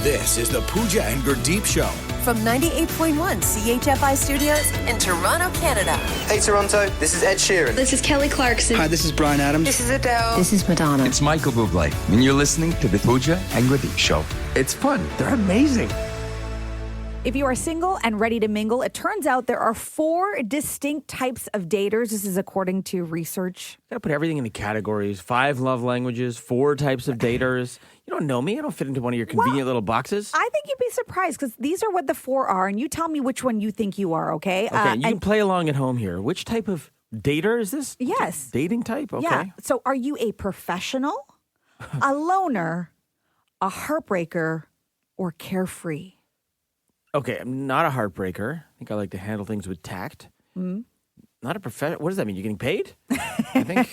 This is the Pooja and Gurdeep Show. From 98.1 CHFI Studios in Toronto, Canada. Hey Toronto, this is Ed Sheeran. This is Kelly Clarkson. Hi, this is Bryan Adams. This is Adele. This is Madonna. It's Michael Bublé, and you're listening to the Pooja and Gurdeep Show. It's fun. They're amazing. If you are single and ready to mingle, it turns out there are 4 distinct types of daters. This is according to research. Got to put everything into categories. 5 love languages, 4 types of daters. You don't know me. I don't fit into one of your convenient little boxes. I think you'd be surprised because these are what the 4 are, and you tell me which one you think you are, okay? Okay, you can play along at home here. Which type of dater is this? Yes. Dating type? Okay. Yeah. So are you a professional, a loner, a heartbreaker, or carefree? Okay, I'm not a heartbreaker. I think I like to handle things with tact. Mm-hmm. Not a professional. What does that mean? You're getting paid? I think.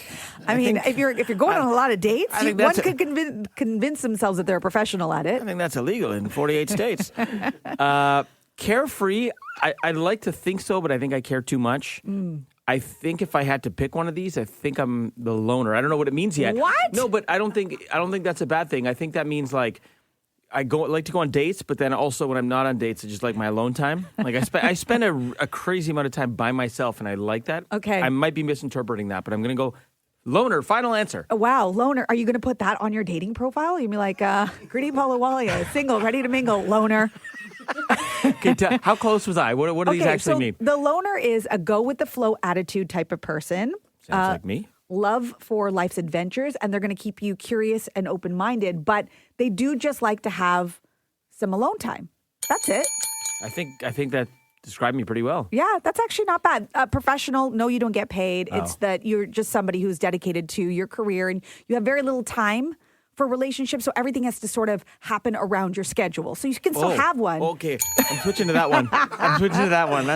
I mean, if you're going on a lot of dates, one could convince themselves that they're a professional at it. I think that's illegal in 48 states. Carefree, I'd like to think so, but I think I care too much. I think if I had to pick one of these, I think I'm the loner. I don't know what it means yet. What? No, but I don't think that's a bad thing. I think that means like I like to go on dates, but then also when I'm not on dates, it's just like my alone time. Like I spend a crazy amount of time by myself, and I like that. Okay. I might be misinterpreting that, but I'm going to go loner. Final answer. Wow, loner. Are you going to put that on your dating profile? You'll be like, Gurdeep Palawalia, single, ready to mingle, loner. Okay, how close was I? What do these actually mean? The loner is a go-with-the-flow attitude type of person. Sounds like me. Love for life's adventures, and they're going to keep you curious and open-minded, but they do just like to have some alone time. That's it. I think that described me pretty well. Yeah, that's actually not bad. Professional, no, you don't get paid. It's that you're just somebody who's dedicated to your career, and you have very little time for relationships, so everything has to sort of happen around your schedule. So you can still have one. Okay, I'm switching to that one. That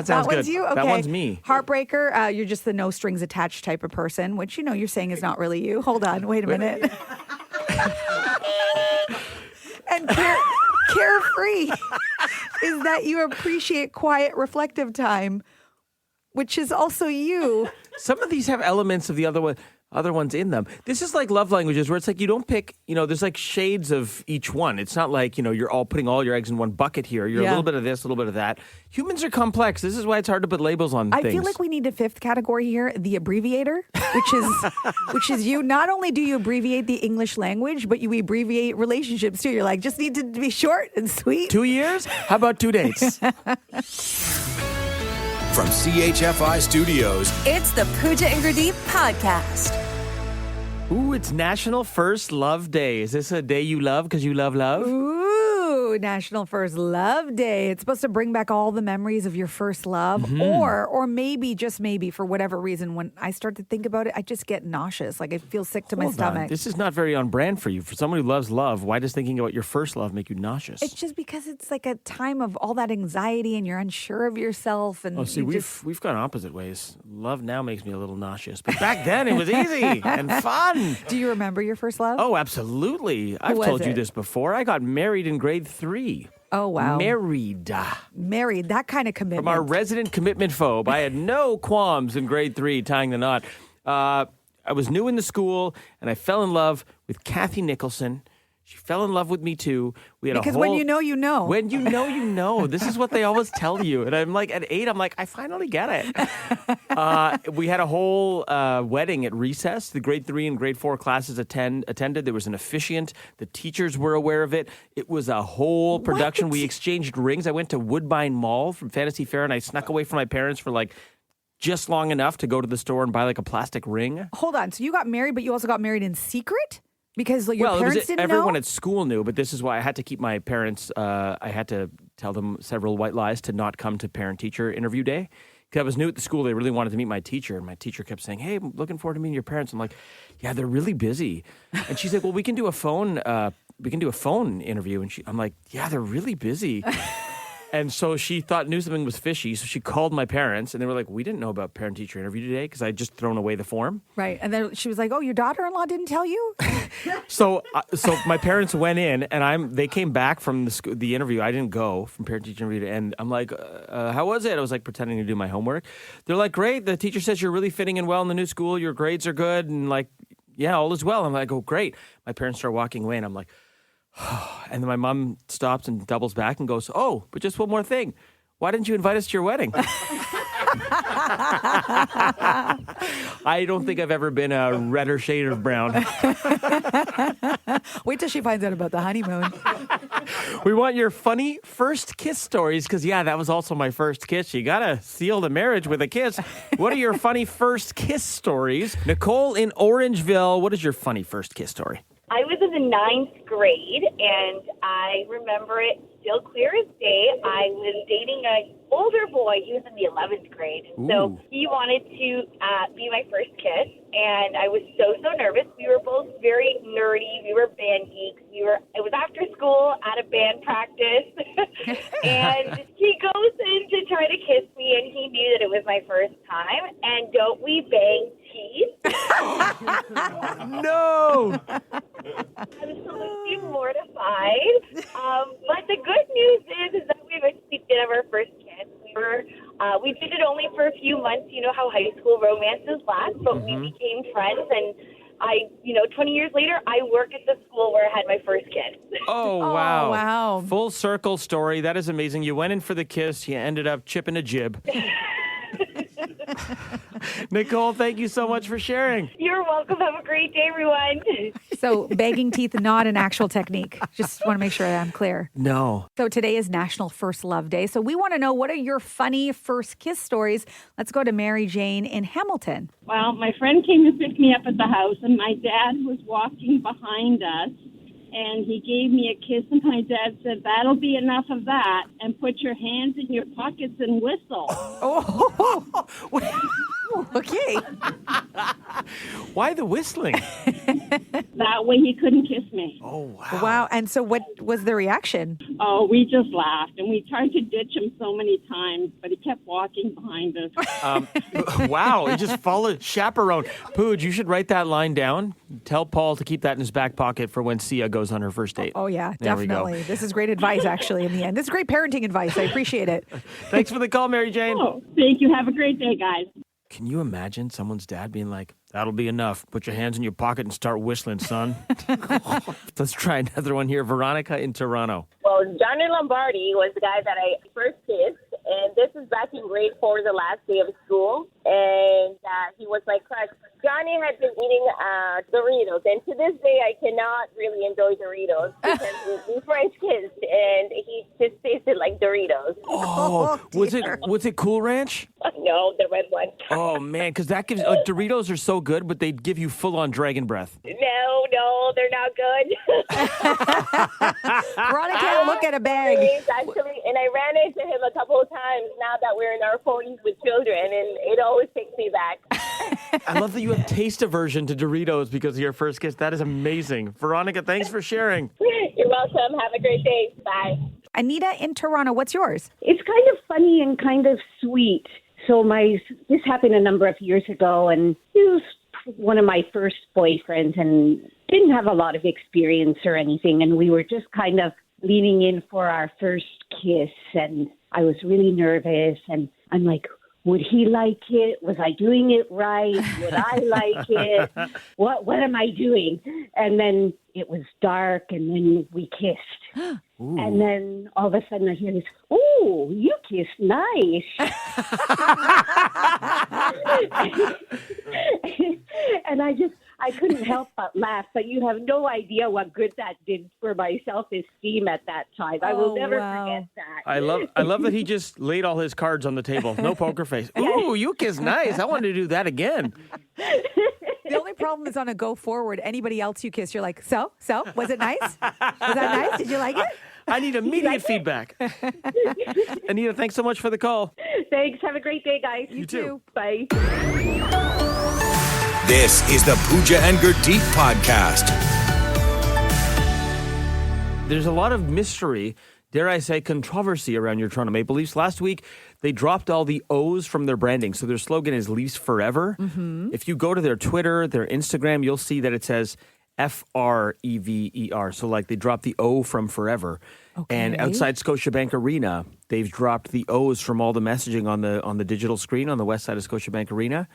sounds good. That one's you? Okay. That one's me. Heartbreaker, you're just the no strings attached type of person, which you're saying is not really you. Hold on, wait a minute. And carefree is that you appreciate quiet, reflective time, which is also you. Some of these have elements of the other ones in them. This is like love languages where it's like you don't pick, there's like shades of each one. It's not like, you're all putting all your eggs in one bucket here. You're a little bit of this, a little bit of that. Humans are complex. This is why it's hard to put labels on things. I feel like we need a 5th category here, the abbreviator, which is you. Not only do you abbreviate the English language, but you abbreviate relationships too. You're like, just need to be short and sweet. 2 years? How about 2 dates? From CHFI Studios, It's the Pooja and Gurdeep podcast. Ooh, it's National First Love Day. Is this a day you love because you love love? Ooh, National First Love Day. It's supposed to bring back all the memories of your first love. Or maybe, just maybe, for whatever reason, when I start to think about it, I just get nauseous. Like I feel sick to my stomach. This is not very on brand for you. For someone who loves love, why does thinking about your first love make you nauseous? It's just because it's like a time of all that anxiety and you're unsure of yourself. And we've gone opposite ways. Love now makes me a little nauseous. But back then it was easy and fun. Do you remember your first love? Oh, absolutely. I've told you this before. I got married in grade 3. Oh, wow. Married, that kind of commitment. From our resident commitment phobe. I had no qualms in grade 3 tying the knot. I was new in the school, and I fell in love with Kathy Nicholson. She fell in love with me, too. Because when you know, you know. When you know, you know. This is what they always tell you. And I'm like, at 8, I'm like, I finally get it. We had a whole wedding at recess. The grade 3 and grade 4 classes attended. There was an officiant. The teachers were aware of it. It was a whole production. We exchanged rings. I went to Woodbine Mall from Fantasy Fair, and I snuck away from my parents for just long enough to go to the store and buy a plastic ring. Hold on. So you got married, but you also got married in secret? Because your parents didn't know? Everyone at school knew, but this is why I had to keep my parents, I had to tell them several white lies to not come to parent-teacher interview day. Because I was new at the school, they really wanted to meet my teacher, and my teacher kept saying, hey, I'm looking forward to meeting your parents. I'm like, yeah, they're really busy. And she's like, well, we can do a phone interview. And I'm like, yeah, they're really busy. And so she knew something was fishy, so she called my parents, and they were like, we didn't know about parent-teacher interview today because I had just thrown away the form. Right, and then she was like, oh, your daughter-in-law didn't tell you? So my parents went in, and they came back from the interview. I didn't go from parent-teacher interview, and I'm like, how was it? I was like pretending to do my homework. They're like, great, the teacher says you're really fitting in well in the new school, your grades are good, and yeah, all is well. I'm like, oh, great. My parents start walking away, and I'm like, And then my mom stops and doubles back and goes, oh, but just one more thing. Why didn't you invite us to your wedding? I don't think I've ever been a redder shade of brown. Wait till she finds out about the honeymoon. We want your funny first kiss stories because, that was also my first kiss. You got to seal the marriage with a kiss. What are your funny first kiss stories? Nicole in Orangeville, what is your funny first kiss story? I was in the 9th grade, and I remember it still clear as day. I was dating an older boy. He was in the 11th grade. So he wanted to be my first kiss, and I was so nervous. We were both very nerdy. We were band geeks. It was after school at a band practice, and he goes in to try to kiss me, and he knew that it was my first time. And don't we bang teeth? No! Absolutely mortified. But the good news is that we did have our first kiss. We did it only for a few months. You know how high school romances last, but we became friends. And 20 years later, I work at the school where I had my first kiss. Oh, wow. Oh, wow. Full circle story. That is amazing. You went in for the kiss. You ended up chipping a jib. Nicole, thank you so much for sharing. You're welcome. Have a great day, everyone. So bagging teeth, not an actual technique. Just want to make sure I'm clear. No. So today is National First Love Day. So we want to know, what are your funny first kiss stories? Let's go to Mary Jane in Hamilton. Well, my friend came to pick me up at the house, and my dad was walking behind us, and he gave me a kiss, and my dad said, that'll be enough of that, and put your hands in your pockets and whistle. Oh, okay. Why the whistling? That way he couldn't kiss me. Oh, wow. Wow. And so what was the reaction? Oh, we just laughed, and we tried to ditch him so many times, but he kept walking behind us. Wow. He just followed chaperone. Pooj, you should write that line down. Tell Paul to keep that in his back pocket for when Sia goes on her first date. Oh, yeah, There we go. definitely. This is great advice, actually, in the end. This is great parenting advice. I appreciate it. Thanks for the call, Mary Jane. Oh, thank you. Have a great day, guys. Can you imagine someone's dad being like, that'll be enough. Put your hands in your pocket and start whistling, son. Let's try another one here. Veronica in Toronto. Well, Johnny Lombardi was the guy that I first kissed, and this is back in grade 4, the last day of school, and he was my crush. Johnny had been eating Doritos, and to this day, I cannot really enjoy Doritos because we French kissed, and he just tasted like Doritos. Oh, was it Cool Ranch? No, the red one. Oh, man, because that gives, Doritos are so good, but they give you full-on dragon breath. No, they're not good. Veronica, look at a bag. Actually, and I ran into him a couple of times now that we're in our 40s with children, and it always takes me back. I love that you have taste aversion to Doritos because of your first kiss. That is amazing. Veronica, thanks for sharing. You're welcome. Have a great day. Bye. Anita in Toronto, what's yours? It's kind of funny and kind of sweet. So this happened a number of years ago, and he was one of my first boyfriends and didn't have a lot of experience or anything, and we were just kind of leaning in for our first kiss, and I was really nervous, and I'm like, would he like it? Was I doing it right? Would I like it? What am I doing? And then it was dark, and then we kissed. And then all of a sudden I hear this, oh, you kissed nice. And I couldn't help but laugh, but you have no idea what good that did for my self-esteem at that time. I will never forget that. I love that he just laid all his cards on the table. No poker face. Ooh, you kiss nice. I wanted to do that again. The only problem is on a go forward, anybody else you kiss, you're like, so, was it nice? Was that nice? Did you like it? I need immediate feedback. Anita, thanks so much for the call. Thanks. Have a great day, guys. You too. Bye. This is the Pooja and Gurdeep podcast. There's a lot of mystery, dare I say, controversy around your Toronto Maple Leafs. Last week, they dropped all the O's from their branding. So their slogan is Leafs Forever. Mm-hmm. If you go to their Twitter, their Instagram, you'll see that it says F-R-E-V-E-R. So like they dropped the O from Forever. Okay. And outside Scotiabank Arena, they've dropped the O's from all the messaging on the digital screen on the west side of Scotiabank Arena.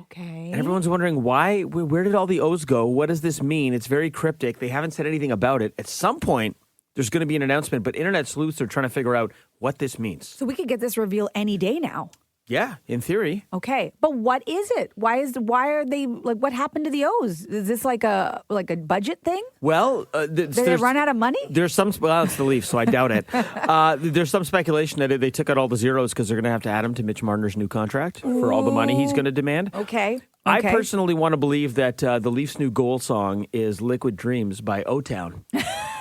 Okay. And everyone's wondering why, where did all the O's go? What does this mean? It's very cryptic. They haven't said anything about it. At some point, there's going to be an announcement, but internet sleuths are trying to figure out what this means. So we could get this reveal any day now. Yeah, in theory. Okay, but what is it? Why are they like? What happened to the O's? Is this like a budget thing? Well, Did they run out of money? There's some. Well, it's the Leafs, so I doubt it. There's some speculation that they took out all the zeros because they're going to have to add them to Mitch Marner's new contract for all the money he's going to demand. Okay. I personally want to believe that the Leafs' new goal song is "Liquid Dreams" by O-Town.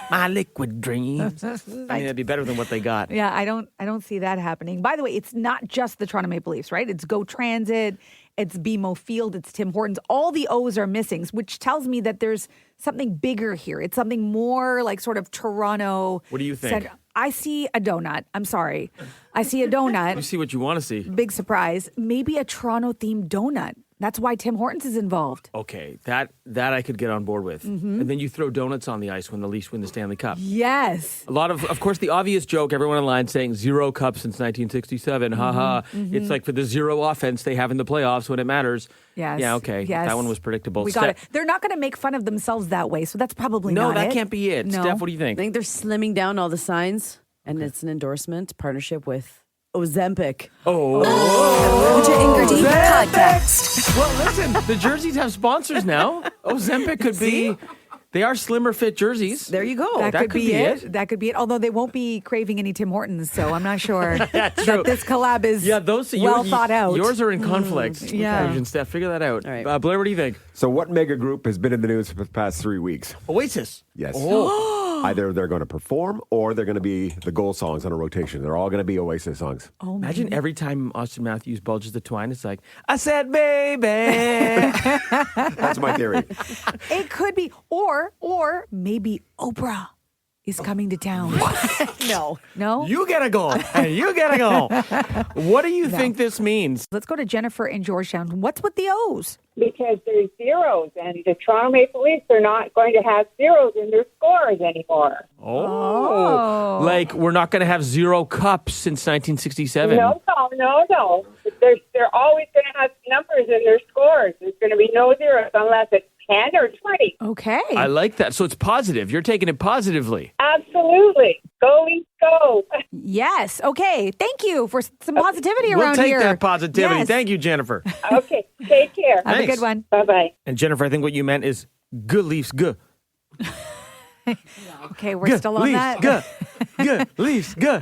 My liquid dreams. I mean, it'd be better than what they got. Yeah, I don't see that happening. By the way, it's not just the Toronto Maple Leafs, right? It's Go Transit, it's BMO Field, it's Tim Hortons. All the O's are missing, which tells me that there's something bigger here. It's something more like sort of Toronto. What do you think? I see a donut. I'm sorry. I see a donut. You see what you want to see. Big surprise. Maybe a Toronto-themed donut. That's why Tim Hortons is involved. Okay, that I could get on board with. And then you throw donuts on the ice when the Leafs win the Stanley Cup. Yes. A lot of course, the obvious joke, everyone online saying 0 cups since 1967. Haha. It's like for the zero offense they have in the playoffs when it matters. Yes. Yeah, okay. Yes. That one was predictable. We got it. They're not going to make fun of themselves that way, so that's probably not it. No, that can't be it. No. Steph, what do you I think? think they're slimming down all the signs, and it's an endorsement partnership with Ozempic. Pooja and Gurdeep podcast. Well, listen, the jerseys have sponsors now. Ozempic could be. They are slimmer fit jerseys. There you go. That could be it. That could be it. Although they won't be craving any Tim Hortons, so I'm not sure that this collab is well thought out. Yours are in conflict. yeah. Fusion Steph, figure that out. All right. Blair, what do you think? So what mega group has been in the news for the past 3 weeks? Oasis. Yes. Oh. Either they're going to perform or they're going to be the goal songs on a rotation. They're all going to be Oasis songs. Oh, Imagine every time Austin Matthews bulges the twine, it's like, I said, baby. That's my theory. It could be, or maybe Oprah is coming to town. No. You gotta go. And you gotta go. What do you think this means? Let's go to Jennifer in Georgetown. What's with the O's? Because there's zeros, and the Toronto Maple Leafs are not going to have zeros in their scores anymore. Oh. Like, we're not going to have 0 cups since 1967. No. They're always going to have numbers in their scores. There's going to be no zeros unless it's 10 or 20. Okay. I like that. So it's positive. You're taking it positively. Absolutely. Go Leafs, go. Yes. Okay. Thank you for some positivity around We'll here. take that positivity. Yes. Thank you, Jennifer. Okay. Take care. Have a good one. Bye-bye. And Jennifer, I think what you meant is good Leafs, good. Okay, we're still on that. Good Leafs, good.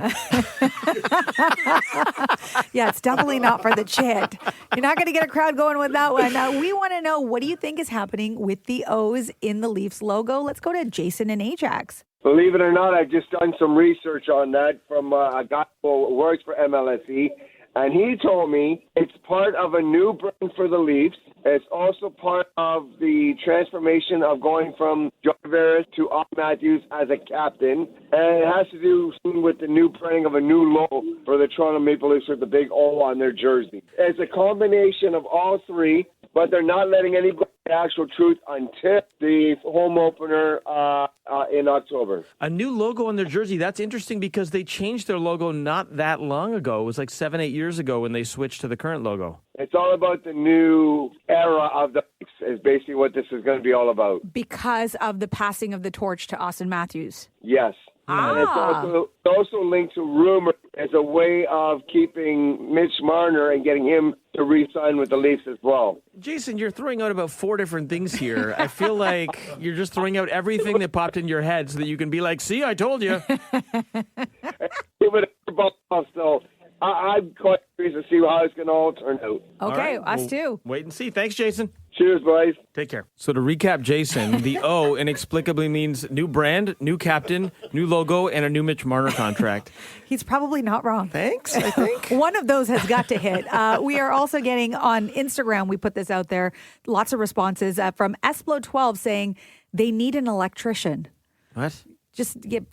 Yeah, it's definitely not for the chant. You're not going to get a crowd going with that one. We want to know, what do you think is happening with the O's in the Leafs logo? Let's go to Jason in Ajax. Believe it or not, I've just done some research on that from a guy who works for MLSE, and he told me it's part of a new brand for the Leafs. It's also part of the transformation of going from John Tavares to Austin Matthews as a captain, and it has to do with the new printing of a new logo for the Toronto Maple Leafs with the big O on their jersey. It's a combination of all three, but they're not letting anybody know the actual truth until the home opener in October. A new logo on their jersey. That's interesting because they changed their logo not that long ago. It was like 7-8 years ago when they switched to the current logo. It's all about the new era of the Leafs is basically what this is going to be all about. Because of the passing of the torch to Austin Matthews. Yes. And it's also linked to rumor as a way of keeping Mitch Marner and getting him to re-sign with the Leafs as well. Jason, you're throwing out about 4 different things here. I feel like you're just throwing out everything that popped in your head so that you can be like, see, I told you. So I'm quite curious to see how it's going to all turn out. Okay, us too. Wait and see. Thanks, Jason. Cheers, boys. Take care. So to recap, Jason, the O inexplicably means new brand, new captain, new logo, and a new Mitch Marner contract. He's probably not wrong. Thanks, I think. One of those has got to hit. We are also getting on Instagram, we put this out there, lots of responses from Esplo12 saying they need an electrician. What?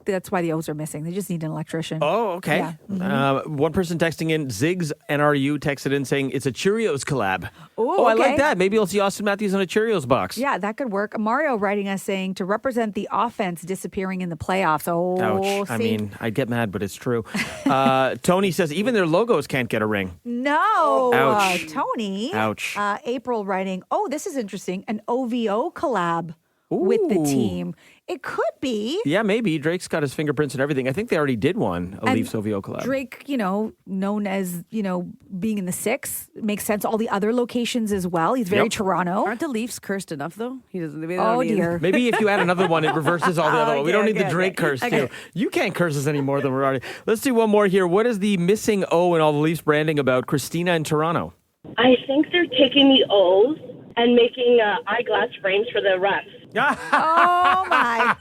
That's why the O's are missing. They just need an electrician. Oh, okay. Yeah. Mm-hmm. One person texting in, Ziggs NRU texted in saying it's a Cheerios collab. Ooh, I okay. like that. Maybe I'll see Austin Matthews on a Cheerios box. Yeah, that could work. Mario writing us saying to represent the offense disappearing in the playoffs. Oh, Ouch. see? I mean, I'd get mad, but it's true. Tony says even their logos can't get a ring. No. Ouch. Tony. Ouch. April writing, this is interesting. An OVO collab with the team. It could be. Yeah, maybe. Drake's got his fingerprints and everything. I think they already did one, a Leafs OVO collab. Drake, known as, being in the Six, makes sense. All the other locations as well. He's very Toronto. Aren't the Leafs cursed enough, though? He doesn't. Dear. Maybe if you add another one, it reverses all the other ones. We don't need the Drake curse, okay. too. You can't curse us anymore than we're already. Let's do one more here. What is the missing O in all the Leafs branding about Christina in Toronto? I think they're taking the O's and making eyeglass frames for the refs. Oh, my.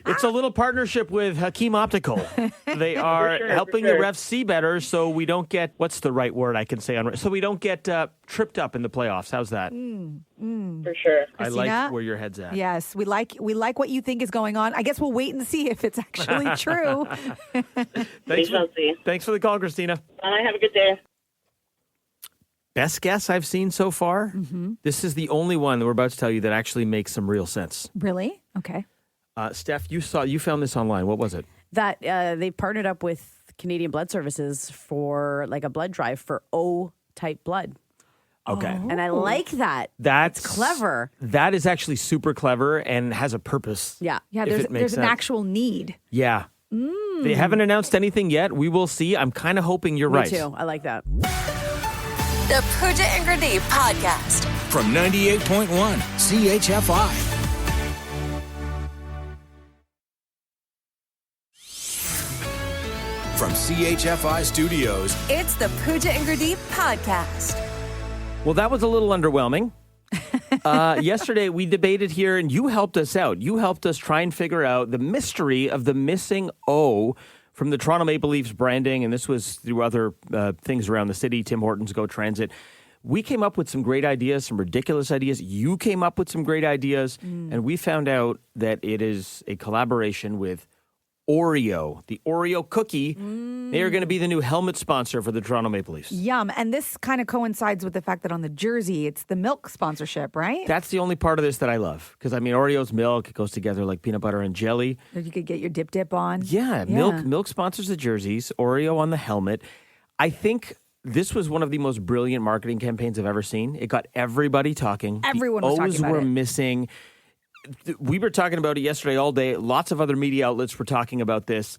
It's a little partnership with Hakeem Optical. They are helping the refs see better so we don't get, what's the right word I can say on, so we don't get tripped up in the playoffs. How's that? For sure. I like where your head's at. Yes, we like what you think is going on. I guess we'll wait and see if it's actually true. Thanks for the call, Christina. Bye. Have a good day. Best guess I've seen so far. Mm-hmm. This is the only one that we're about to tell you that actually makes some real sense. Really? Okay. Steph, you found this online. What was it? That they partnered up with Canadian Blood Services for like a blood drive for O-type blood. Okay. And I like that. That's clever. That is actually super clever and has a purpose. Yeah. Yeah, there's an actual need. Yeah. They haven't announced anything yet. We will see. I'm kind of hoping you're right. Me too. I like that. The Pooja and Gurdeep podcast. From 98.1 CHFI. From CHFI Studios, It's the Pooja and Gurdeep podcast. Well, that was a little underwhelming. Yesterday, we debated here, and you helped us out. You helped us try and figure out the mystery of the missing O from the Toronto Maple Leafs branding, and this was through other things around the city, Tim Hortons Go Transit. We came up with some great ideas, some ridiculous ideas. You came up with some great ideas, and we found out that it is a collaboration with Oreo, the Oreo cookie. They are going to be the new helmet sponsor for the Toronto Maple Leafs. Yum. And this kind of coincides with the fact that on the jersey, it's the milk sponsorship, right? That's the only part of this that I love. Because, I mean, Oreo's milk, it goes together like peanut butter and jelly. You could get your dip on. Yeah. Milk sponsors the jerseys, Oreo on the helmet. I think this was one of the most brilliant marketing campaigns I've ever seen. It got everybody talking. Everyone was talking about it. O's were missing. We were talking about it yesterday all day. Lots of other media outlets were talking about this.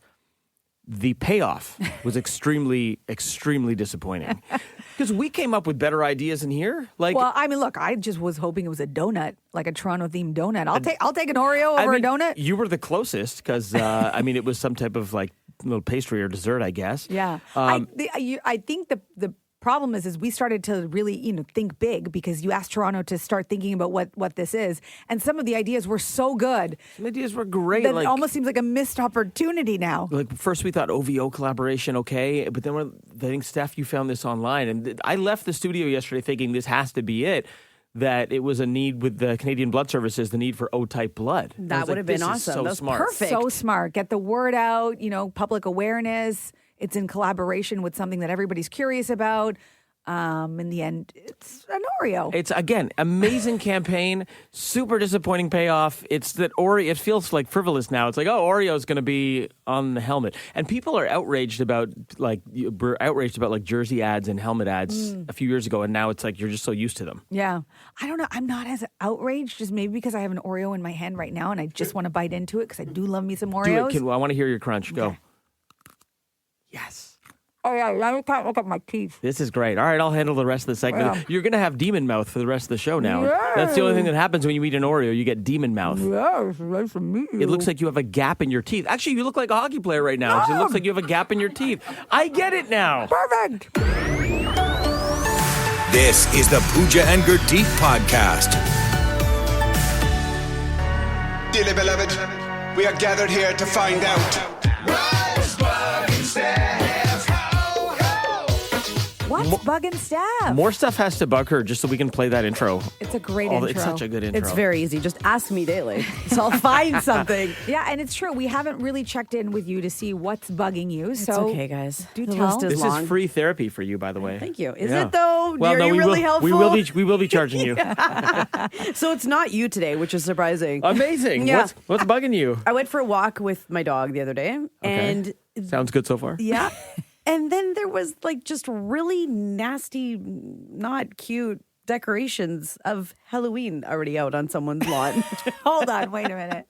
The payoff was extremely, extremely disappointing. Because we came up with better ideas in here. Well, I mean, look, I just was hoping it was a donut, like a Toronto-themed donut. I'll take an Oreo over a donut. You were the closest because, it was some type of like little pastry or dessert, I guess. Yeah. I think the problem is we started to really, think big because you asked Toronto to start thinking about what this is. And some of the ideas were so good. Some ideas were great. That it almost seems like a missed opportunity now. Like first we thought OVO collaboration, okay. But then I think, Steph, you found this online. And I left the studio yesterday thinking this has to be it. That it was a need with the Canadian Blood Services, the need for O-type blood. That would have been awesome. So that was smart. perfect. So smart. Get the word out, public awareness. It's in collaboration with something that everybody's curious about. In the end, it's an Oreo. It's, again, amazing campaign, super disappointing payoff. It's that Oreo, it feels like frivolous now. It's like, Oreo's going to be on the helmet. And people are outraged about jersey ads and helmet ads a few years ago, and now it's like you're just so used to them. Yeah. I don't know. I'm not as outraged, just maybe because I have an Oreo in my hand right now, and I just want to bite into it because I do love me some Oreos. Do it. I want to hear your crunch. Go. Okay. Yes. Oh, yeah. Let me look at my teeth. This is great. All right, I'll handle the rest of the segment. Yeah. You're going to have demon mouth for the rest of the show now. Yeah. That's the only thing that happens when you eat an Oreo. You get demon mouth. Yeah, it's nice to meet you. It looks like you have a gap in your teeth. Actually, you look like a hockey player right now. It looks like you have a gap in your teeth. I get it now. Perfect. This is the Pooja and Gurdeep podcast. Dearly beloved, we are gathered here to find out. What What's Buggin Stef? More stuff has to bug her just so we can play that intro. It's a great intro. It's such a good intro. It's very easy. Just ask me daily. So I'll find something. Yeah, and it's true. We haven't really checked in with you to see what's bugging you. It's So okay, guys. Do The tell. list This long. is free therapy for you, by the way. Thank you. Is Yeah. it though? Well, Are no, you we really will. helpful? We will be charging you. So it's not you today, which is surprising. Amazing. Yeah. What's bugging you? I went for a walk with my dog the other day, and Sounds good so far. yeah. And then there was like just really nasty, not cute decorations of Halloween already out on someone's lawn. Hold on, wait a minute.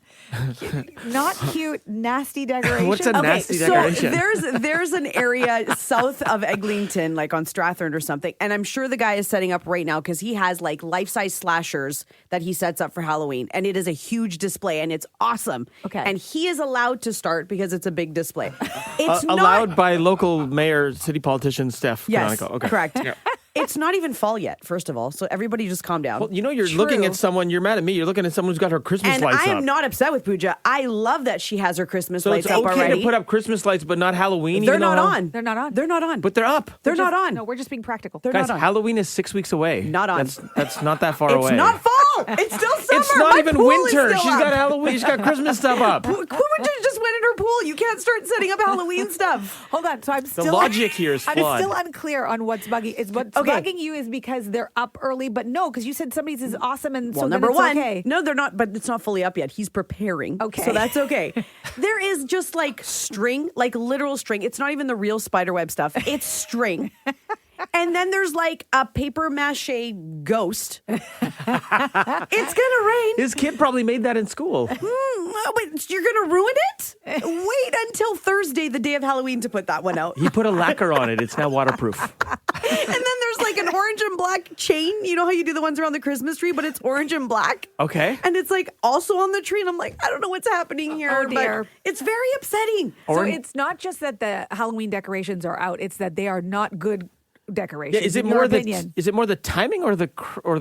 Not cute, nasty decoration. What's a nasty decoration? So there's an area south of Eglinton, like on Strathern or something, and I'm sure the guy is setting up right now because he has like life-size slashers that he sets up for Halloween, and it is a huge display, and it's awesome. Okay. And he is allowed to start because it's a big display. It's allowed by local mayor, city politician Stef. Yes, Canonico. Okay. correct. Yeah. It's not even fall yet, first of all, so everybody just calm down. Well, you're looking at someone, you're mad at me, you're looking at someone who's got her Christmas And lights I up. am not upset with Pooja. I love that she has her Christmas So lights it's up okay already. to put up Christmas lights, but not Halloween? They're even though not on. They're not on. They're not on. But they're up. They're not on. No, we're just being practical. They're Guys, not on. Halloween is 6 weeks away. Not on. That's not that far It's away. not fall. It's still summer. It's not My even pool is winter. still She's up. got Halloween. She's got Christmas stuff up. Pooja just went in her pool. You can't start setting up Halloween stuff. Hold on. So I'm The still logic here is I'm flawed. still unclear on what's bugging. Is what's Okay. bugging you is because they're up early, but no, because you said somebody's is awesome, and Well, so number then it's one, okay. no, they're not, but it's not fully up yet. He's preparing. Okay. So that's okay. There is just like string, like literal string. It's not even the real spiderweb stuff. It's string. And then there's like a paper mache ghost. It's gonna rain. His kid probably made that in school. But you're gonna ruin it? Wait until Thursday, the day of Halloween, to put that one out. He put a lacquer on it. It's now waterproof. And then there's like an orange and black chain. You know how you do the ones around the Christmas tree, but it's orange and black. Okay. And it's like also on the tree. And I'm like, I don't know what's happening here. Oh, dear. But it's very upsetting. So it's not just that the Halloween decorations are out; it's that they are not good decorations. Yeah, is it in your more opinion? is it more the timing or the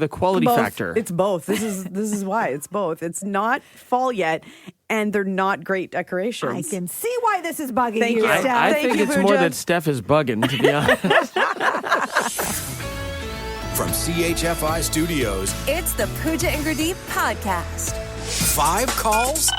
quality Both. factor? It's both. This is why it's both. It's not fall yet, and they're not great decorations. I can see why this is bugging Thank you. you. Steph. I Thank think you, it's more Pooja. that Steph is bugging, to be honest. From CHFI Studios, It's the Pooja and Gurdeep podcast. 5 calls,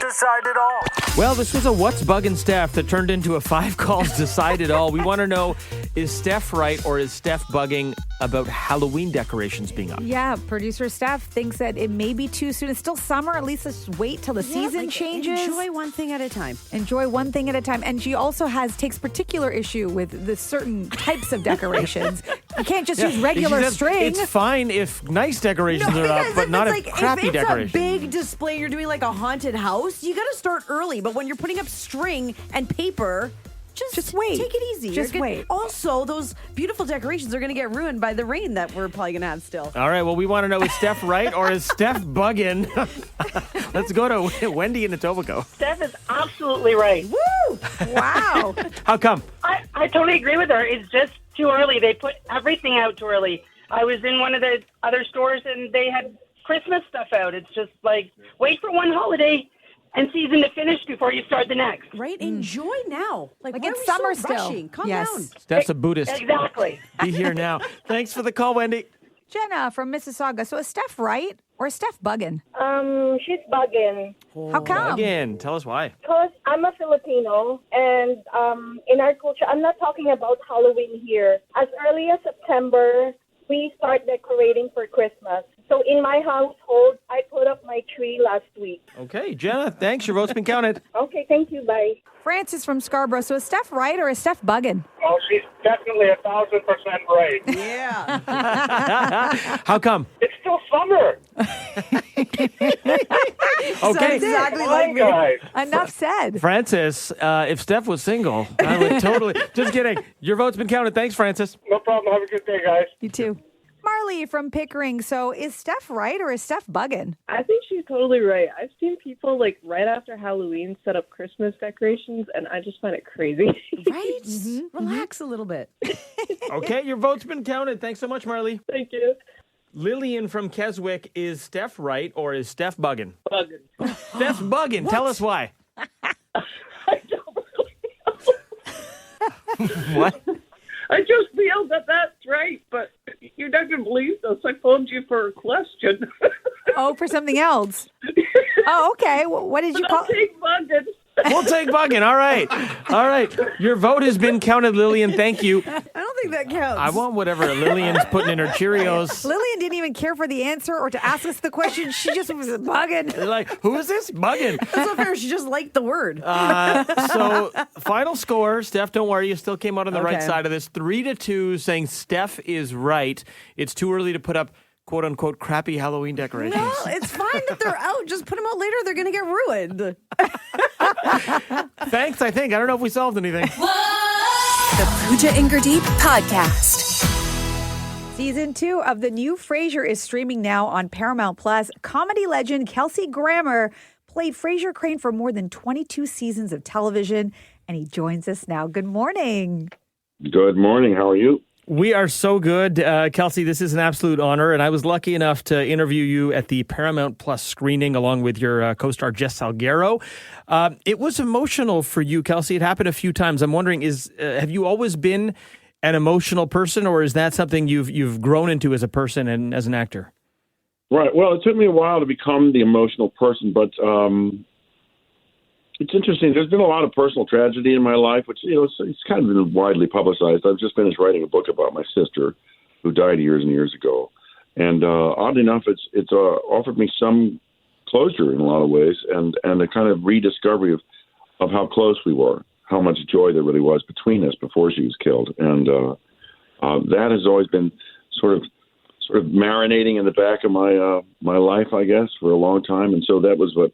decide it all. Well, this was a What's Buggin Stef that turned into a 5 calls decide it all. We want to know, is Steph right or is Steph bugging about Halloween decorations being up? Yeah, producer Steph thinks that it may be too soon. It's still summer. At least let's wait till the season changes. Enjoy one thing at a time. Enjoy one thing at a time. And she also takes particular issue with the certain types of decorations. You can't just use regular She says string. It's fine if nice decorations are up, but not if crappy if decorations. It's a big display. You're doing like a haunted house. You got to start early. But when you're putting up string and paper, just wait. Take it easy. Just You're wait. Also, those beautiful decorations are going to get ruined by the rain that we're probably going to have still. All right, well, we want to know, is Steph right or is Steph bugging? Let's go to Wendy in Etobicoke. Steph is absolutely right. Woo! Wow. How come? I totally agree with her. It's just too early. They put everything out too early. I was in one of the other stores and they had Christmas stuff out. It's just like, wait for one holiday and season to finish before you start the next. Right? Enjoy now. Like why it's are we summer so still. rushing? Calm Yes. down. Steph's a Buddhist. Exactly. Be here now. Thanks for the call, Wendy. Jenna from Mississauga. So is Steph right or is Steph bugging? She's bugging. How come? Again, tell us why. Because I'm a Filipino, and in our culture, I'm not talking about Halloween here. As early as September, we start decorating for Christmas. So in my household, I put up my tree last week. Okay, Jenna, thanks. Your vote's been counted. Okay, thank you. Bye. Francis from Scarborough. So is Steph right or is Steph bugging? Oh, she's definitely 1,000% right. Yeah. How come? It's still summer. Okay. Exactly like me. Guys. Enough said. Francis, if Steph was single, I would totally. Just kidding. Your vote's been counted. Thanks, Francis. No problem. Have a good day, guys. You too. Marley from Pickering. So is Steph right or is Steph bugging? I think she's totally right. I've seen people like right after Halloween set up Christmas decorations, and I just find it crazy. Right? Relax a little bit. Okay, your vote's been counted. Thanks so much, Marley. Thank you. Lillian from Keswick, is Steph right or is Steph bugging? Bugging. Steph's bugging. Tell us why. I don't really know. What? I just feel that that's right, but you're not going to believe this. I phoned you for a question. Oh, for something else. Oh, okay. What did you call? I'll take Buggin. We'll take Buggin. All right. All right. Your vote has been counted, Lillian. Thank you. I don't think that counts. I want whatever Lillian's putting in her Cheerios. Lillian didn't even care for the answer or to ask us the question. She just was Buggin. They're like, who is this? Buggin. That's not fair. She just liked the word. So, final score. Steph, don't worry. You still came out on the right Okay. side of this. 3-2, saying Steph is right. It's too early to put up, quote unquote, crappy Halloween decorations. No, it's fine that they're out. Just put them out later. They're going to get ruined. Thanks, I think. I don't know if we solved anything. The Pooja and Gurdeep podcast. Season 2 of the new Frasier is streaming now on Paramount Plus. Comedy legend Kelsey Grammer played Frasier Crane for more than 22 seasons of television, and he joins us now. Good morning. Good morning. How are you? We are so good. Kelsey, this is an absolute honor, and I was lucky enough to interview you at the Paramount Plus screening along with your co-star Jess Salguero. It was emotional for you, Kelsey. It happened a few times. I'm wondering, have you always been an emotional person, or is that something you've grown into as a person and as an actor? Right. Well, it took me a while to become the emotional person, but it's interesting. There's been a lot of personal tragedy in my life, which, it's kind of been widely publicized. I've just finished writing a book about my sister who died years and years ago. And oddly enough, it's offered me some closure in a lot of ways and a kind of rediscovery of how close we were, how much joy there really was between us before she was killed. And that has always been sort of marinating in the back of my life, I guess, for a long time. And so that was what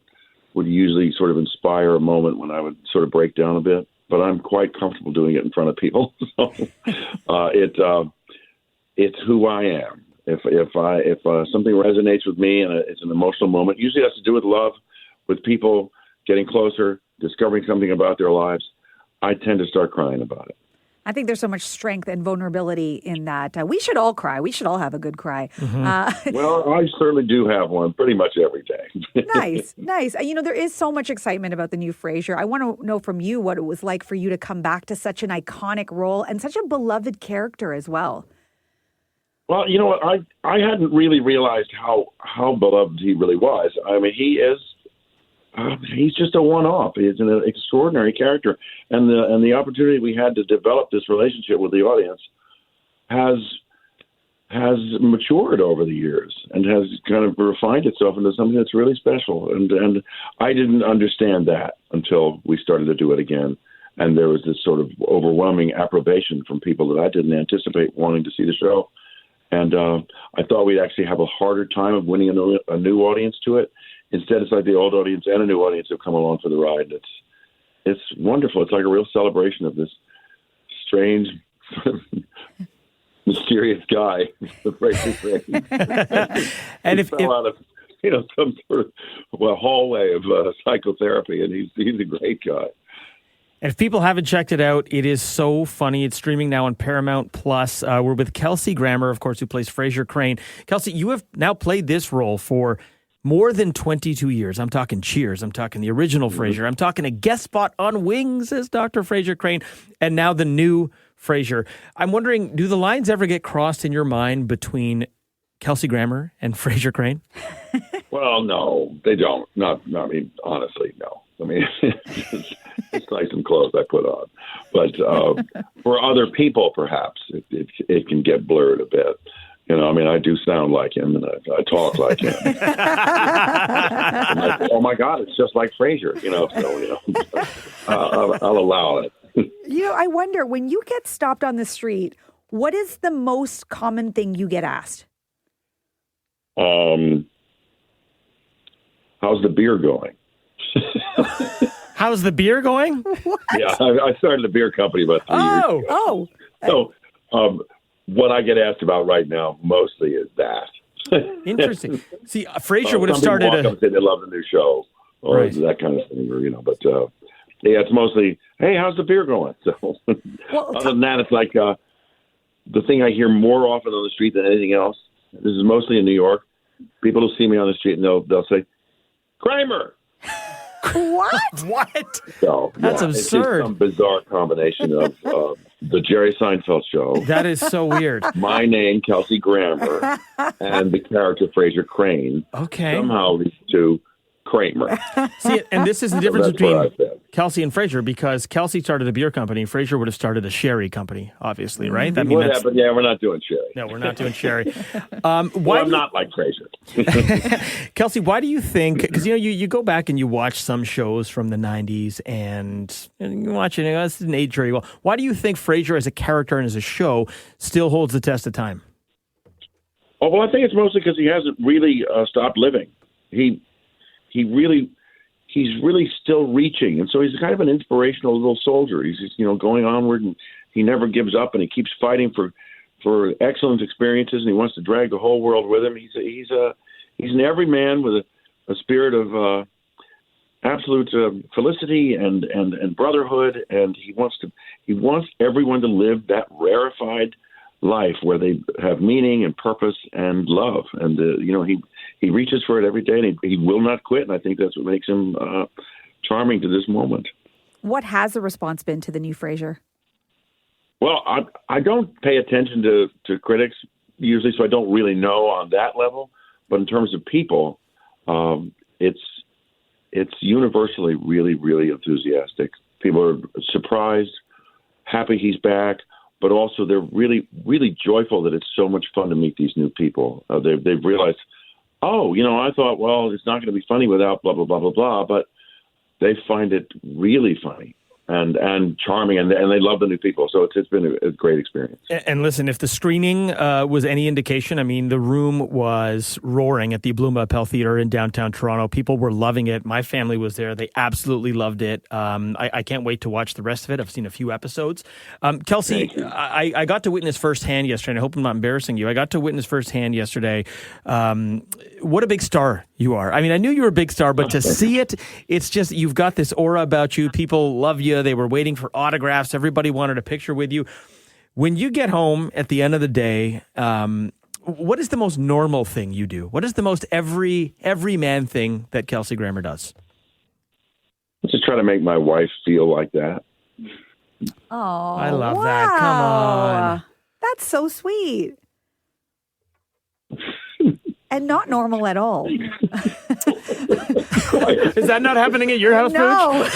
would usually sort of inspire a moment when I would sort of break down a bit. But I'm quite comfortable doing it in front of people. So it's who I am. If something resonates with me and it's an emotional moment, usually it has to do with love, with people getting closer, discovering something about their lives, I tend to start crying about it. I think there's so much strength and vulnerability in that. We should all cry. We should all have a good cry. Mm-hmm. Well, I certainly do have one pretty much every day. Nice. There is so much excitement about the new Frasier. I want to know from you what it was like for you to come back to such an iconic role and such a beloved character as well. Well, you know what? I hadn't really realized how beloved he really was. I mean, he's just a one-off. He's an extraordinary character, and the opportunity we had to develop this relationship with the audience has matured over the years and has kind of refined itself into something that's really special. And I didn't understand that until we started to do it again, and there was this sort of overwhelming approbation from people that I didn't anticipate wanting to see the show. And I thought we'd actually have a harder time of winning a new audience to it. Instead, it's like the old audience and a new audience have come along for the ride. It's wonderful. It's like a real celebration of this strange, mysterious guy. And if fell out of some sort of hallway of psychotherapy, and he's a great guy. And if people haven't checked it out, it is so funny. It's streaming now on Paramount Plus. We're with Kelsey Grammer, of course, who plays Frasier Crane. Kelsey, you have now played this role for more than 22 years. I'm talking Cheers. I'm talking the original Frasier. I'm talking a guest spot on Wings as Dr. Frasier Crane, and now the new Frasier. I'm wondering, do the lines ever get crossed in your mind between Kelsey Grammer and Frasier Crane? Well, no, they don't. Not. I mean, honestly, no. I mean, it's nice and clothes I put on, but for other people, perhaps it can get blurred a bit. I mean, I do sound like him, and I talk like him. I'm like, oh my God, it's just like Frasier, So I'll allow it. I wonder, when you get stopped on the street, what is the most common thing you get asked? How's the beer going? How's the beer going? Yeah, I started a beer company about 3 years ago. So, what I get asked about right now mostly is that. Interesting. See, Frasier would have started walk up and say they love the new show, or right. that kind of thing, but it's mostly, hey, how's the beer going? So, other than that, it's like the thing I hear more often on the street than anything else. This is mostly in New York. People will see me on the street and they'll say, Kramer. What? What? So That's It's absurd. just some bizarre combination of the Jerry Seinfeld show. That is so weird. My name, Kelsey Grammer, and the character Frasier Crane. Okay. Somehow leads to Kramer. See, and this is the difference That's what I between said. Kelsey and Frasier, because Kelsey started a beer company, Frasier would have started a sherry company, obviously, right? What happened? Yeah, we're not doing sherry. No, we're not doing sherry. I'm not like Frasier. Kelsey, why do you think, because you go back and you watch some shows from the 90s and you watch it, it's an age very well. Why do you think Frasier as a character and as a show still holds the test of time? Oh, well, I think it's mostly because he hasn't really stopped living. He's really still reaching, and so he's kind of an inspirational little soldier. He's just, going onward, and he never gives up, and he keeps fighting for excellent experiences, and he wants to drag the whole world with him. He's an everyman with a spirit of absolute felicity and brotherhood, and he wants everyone to live that rarefied life where they have meaning and purpose and love, and he reaches for it every day, and he will not quit, and I think that's what makes him charming to this moment. What has the response been to the new Frasier? Well, I don't pay attention to critics usually, so I don't really know on that level, but in terms of people, it's universally really, really enthusiastic. People are surprised, happy he's back, but also they're really, really joyful that it's so much fun to meet these new people. They've realized, I thought, well, it's not going to be funny without blah, blah, blah, blah, blah, but they find it really funny and charming, and they love the new people. So it's been a great experience. And listen, if the screening was any indication, I mean, the room was roaring at the Bloom Appel Theatre in downtown Toronto. People were loving it. My family was there. They absolutely loved it. I can't wait to watch the rest of it. I've seen a few episodes. Kelsey, I got to witness firsthand yesterday, and I hope I'm not embarrassing you. I got to witness firsthand yesterday what a big star you are. I mean, I knew you were a big star, but to see it, it's just, you've got this aura about you. People love you. They were waiting for autographs. Everybody wanted a picture with you. When you get home at the end of the day, what is the most normal thing you do? What is the most everyman thing that Kelsey Grammer does? Just try to make my wife feel like that. Oh, I love that. Come on. That's so sweet. And not normal at all. Is that not happening at your house, No. Pooch?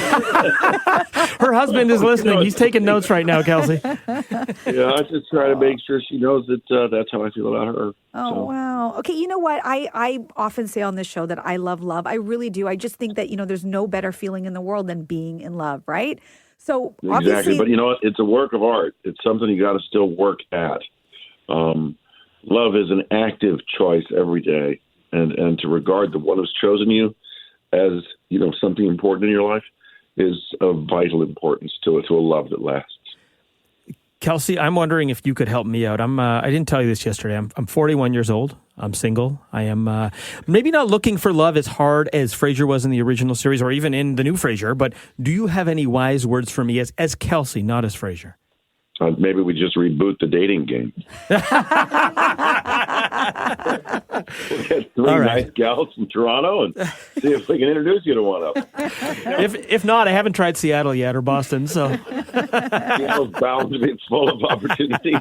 Her husband is listening. He's taking notes right now, Kelsey. Yeah, I just try to make sure she knows that that's how I feel about her. Oh, wow. Okay, you know what? I often say on this show that I love love. I really do. I just think that, there's no better feeling in the world than being in love, right? So Exactly, obviously, but you know what? It's a work of art. It's something you got to still work at. Love is an active choice every day, and to regard the one who's chosen you as something important in your life is of vital importance to a love that lasts. Kelsey, I'm wondering if you could help me out. I didn't tell you this yesterday. I'm 41 years old. I'm single. I am maybe not looking for love as hard as Frasier was in the original series or even in the new Frasier, but do you have any wise words for me as Kelsey, not as Frasier? Maybe we just reboot the dating game. We'll get three nice gals from Toronto and see if we can introduce you to one of them. If not, I haven't tried Seattle yet or Boston, so. Seattle's bound to be full of opportunity.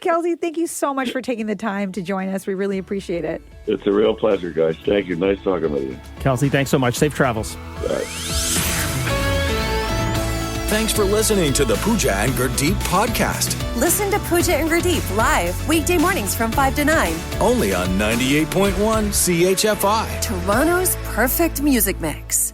Kelsey, thank you so much for taking the time to join us. We really appreciate it. It's a real pleasure, guys. Thank you. Nice talking with you. Kelsey, thanks so much. Safe travels. Bye. Thanks for listening to the Pooja and Gurdeep podcast. Listen to Pooja and Gurdeep live weekday mornings from 5 to 9. Only on 98.1 CHFI. Toronto's perfect music mix.